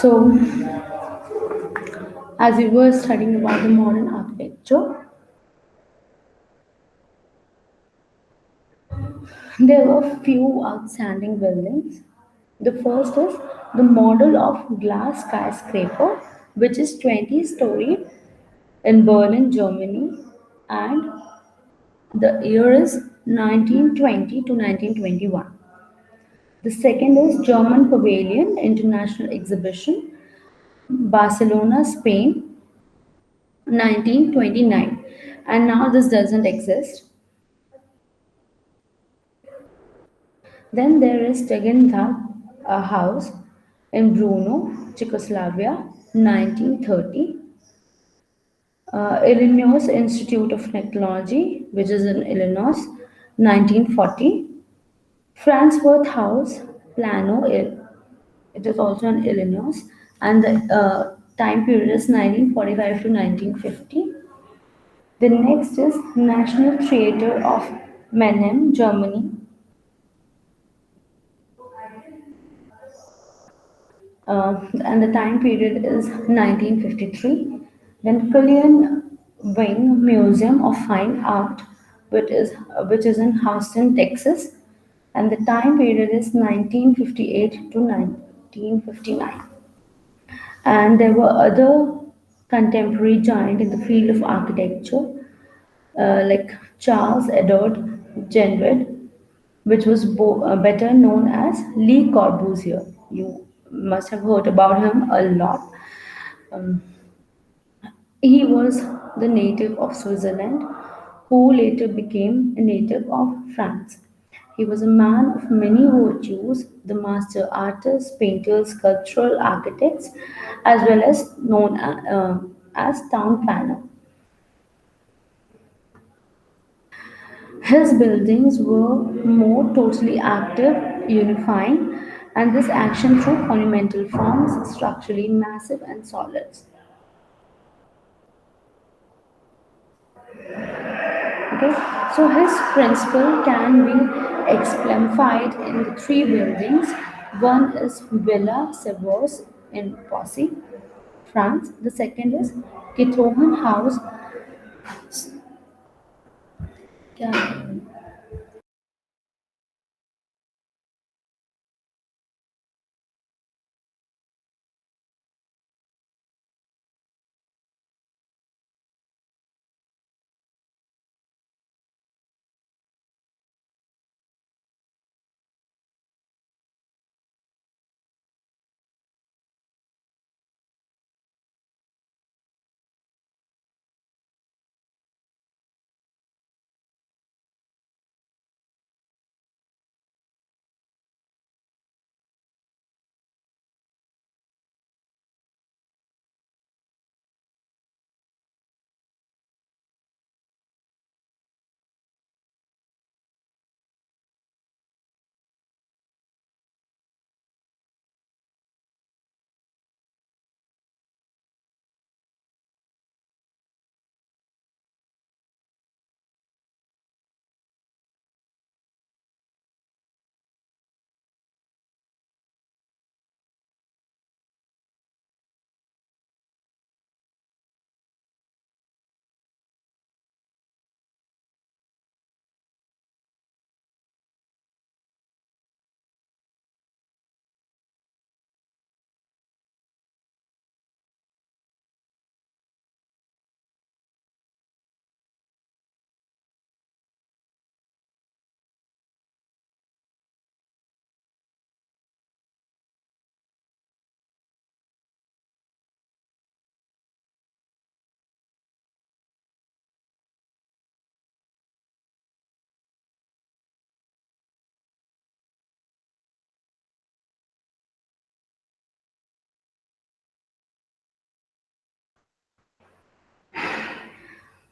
So, as we were studying about the modern architecture, there were few outstanding buildings. The first is the model of glass skyscraper, which is 20-story in Berlin, Germany, and the year is 1920 to 1921. The second is German Pavilion International Exhibition, Barcelona, Spain, 1929. And now this doesn't exist. Then there is Tegenthal House in Brno, Czechoslovakia, 1930. Illinois Institute of Technology, which is in Illinois, 1940. Fransworth House, Plano, it is also in Illinois, and the time period is 1945 to 1950. The next is National Theatre of Mannheim, Germany, and the time period is 1953. Then Cullinan Wing Museum of Fine Art, which is in Houston, Texas, and the time period is 1958 to 1959. And there were other contemporary giants in the field of architecture, like Charles Edward Jenrette, which was better known as Le Corbusier. You must have heard about him a lot. Um, he was the native of Switzerland who later became a native of France. He was a man of many virtues, the master artist, painter, sculptural architects, as well as known as town planner. His buildings were more totally active, unifying, and this action through monumental forms, structurally massive and solids. Okay, so his principle can be exemplified in the three buildings. One is Villa Savoie in Poissy, France. The second is Kithoven House.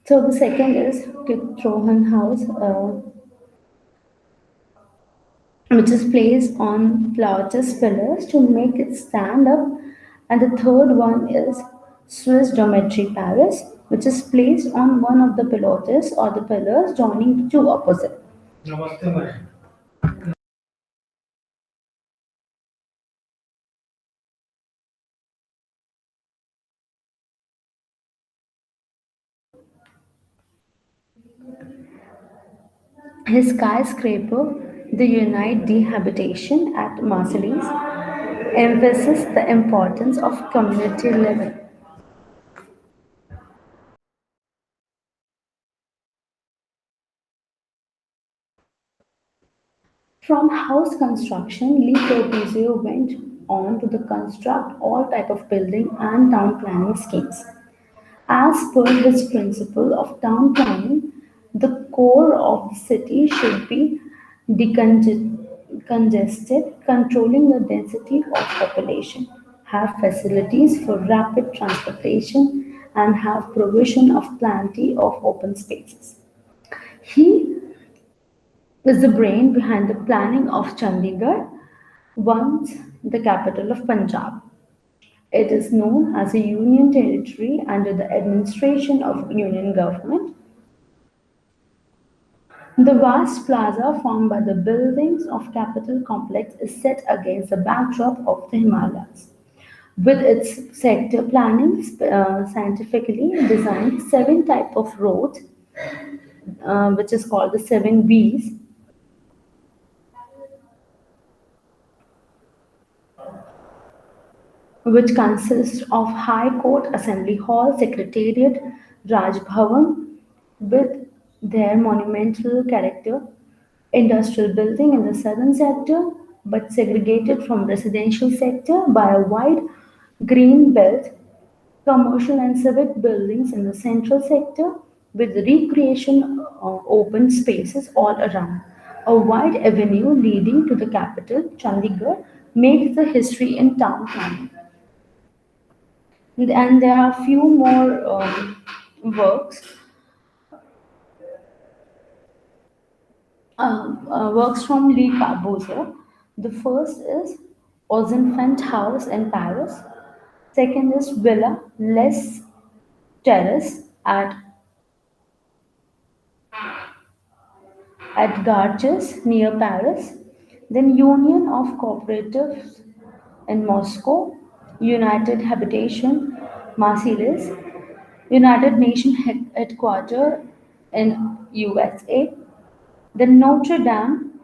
So the second is Kithoven House, which is placed on Plautus pillars to make it stand up. And the third one is Swiss Geometry Paris, which is placed on one of the pilotis or the pillars joining the two opposite. His skyscraper, the Unite Habitation at Marseilles, emphasizes the importance of community living. From house construction, Le Corbusier went on to construct all type of building and town planning schemes. As per his principle of town planning, the core of the city should be decongested, controlling the density of population, have facilities for rapid transportation, and have provision of plenty of open spaces. He is the brain behind the planning of Chandigarh, once the capital of Punjab. It is known as a union territory under the administration of union government. The vast plaza formed by the buildings of capital complex is set against the backdrop of the Himalayas. With its sector planning scientifically designed seven type of roads, which is called the seven V's, which consists of High Court, Assembly Hall, Secretariat, Raj Bhavan, with their monumental character, industrial building in the southern sector, but segregated from residential sector by a wide green belt, commercial and civic buildings in the central sector, with recreation open spaces all around. A wide avenue leading to the capital, Chandigarh, makes the history in town planning. And there are few more works works from Le Corbusier. The first is Ozenfant House in Paris. Second is Villa Les Terrace at Garches near Paris. Then Union of Cooperatives in Moscow. United Habitation Marseilles. United Nations headquarters in USA. Then Notre Dame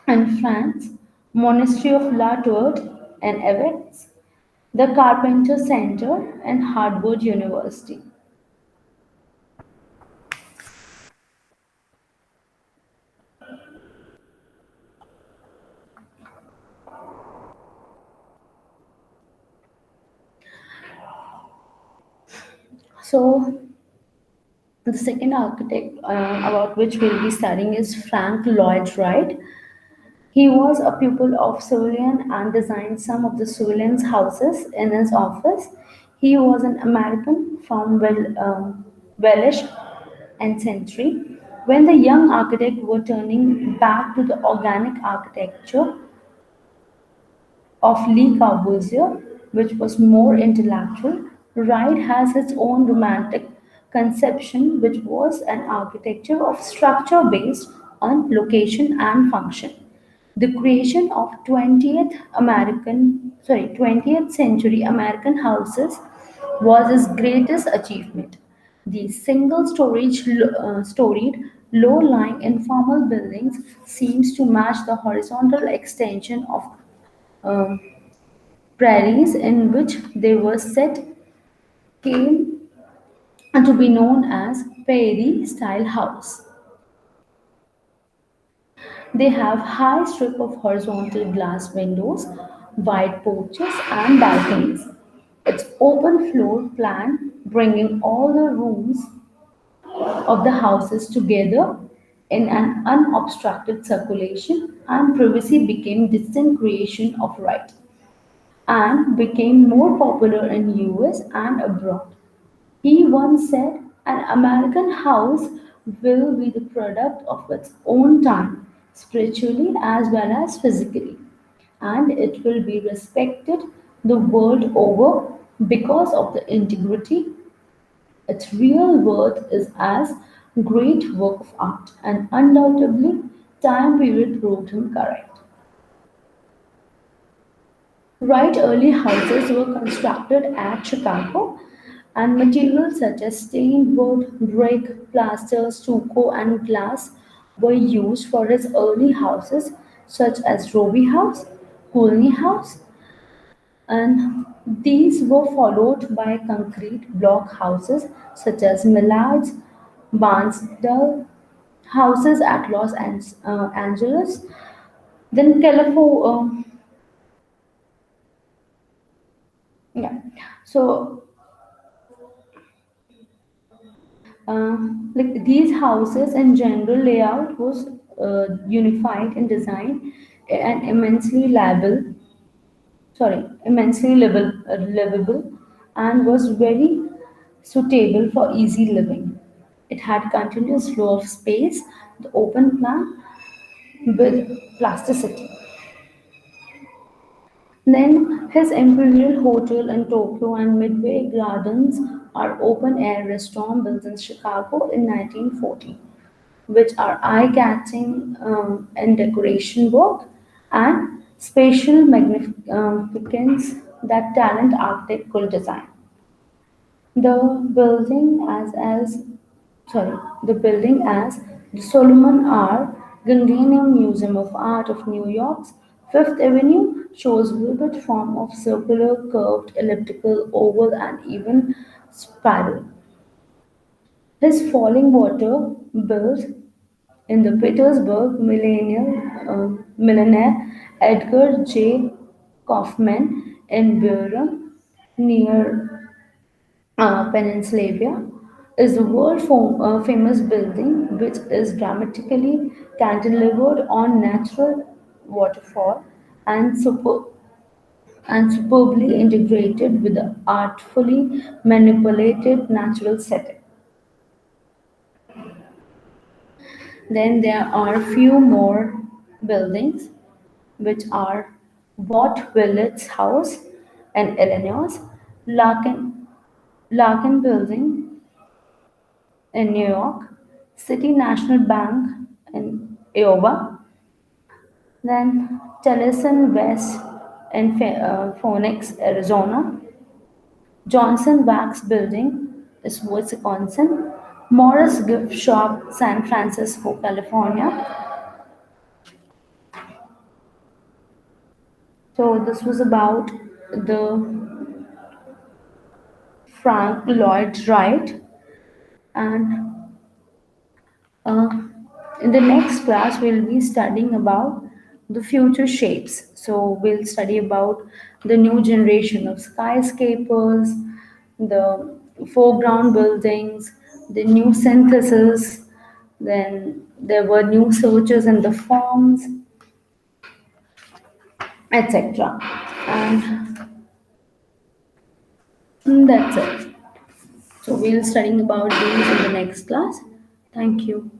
in France, Monastery of La Tourte and Évêques, the Carpenter Center and Harvard University. So the second architect about which we'll be studying is Frank Lloyd Wright. He was a pupil of Civilian and designed some of the civilians' houses in his office. He was an American from Welsh ancestry. When the young architects were turning back to the organic architecture of Le Corbusier, which was more intellectual, Wright has its own romantic conception, which was an architecture of structure based on location and function. The creation of 20th century American houses was his greatest achievement. The storied, low-lying informal buildings seems to match the horizontal extension of um, prairies in which they were set came to be known as prairie style house. They have high strip of horizontal glass windows, wide porches and balconies. Its open floor plan bringing all the rooms of the houses together in an unobstructed circulation, and privacy became distinct creation of right and became more popular in US and abroad. He once said, an American house will be the product of its own time, spiritually as well as physically, and it will be respected the world over because of the integrity. Its real worth is as great work of art, and undoubtedly time period proved him correct. Right early houses were constructed at Chicago. And materials such as stained wood, brick, plaster, stucco, and glass were used for his early houses, such as Roby House, Colney House, and these were followed by concrete block houses such as Millards, Barnsdall, houses at Angeles. Then California, yeah. So Uh, like these houses in general layout was unified in design and livable, and was very suitable for easy living. It had continuous flow of space, the open plan with plasticity. Then his Imperial Hotel in Tokyo and Midway Gardens are open-air restaurant built in Chicago in 1940, which are eye-catching in decoration work and spatial magnificence that talent architect could design. The building the building as the Solomon R. Guggenheim Museum of Art of New York's Fifth Avenue shows vivid form of circular, curved, elliptical, oval, and even spiral. His falling water built in the Petersburg millionaire Edgar J. Kaufman in Buren near Pennsylvania is the famous building which is dramatically cantilevered on natural waterfall and superbly integrated with the artfully manipulated natural setting. Then there are few more buildings which are Watt Willett's house in Illinois, Larkin, Larkin Building in New York, City National Bank in Iowa, then Tennyson West in Phoenix, Arizona, Johnson Wax Building is Wisconsin, Morris Gift Shop, San Francisco, California. So this was about the Frank Lloyd Wright, and uh, in the next class we'll be studying about the future shapes. So we'll study about the new generation of skyscrapers, the foreground buildings, the new synthesis, then there were new searches in the forms, etc. And that's it. So we'll studying about these in the next class. Thank you.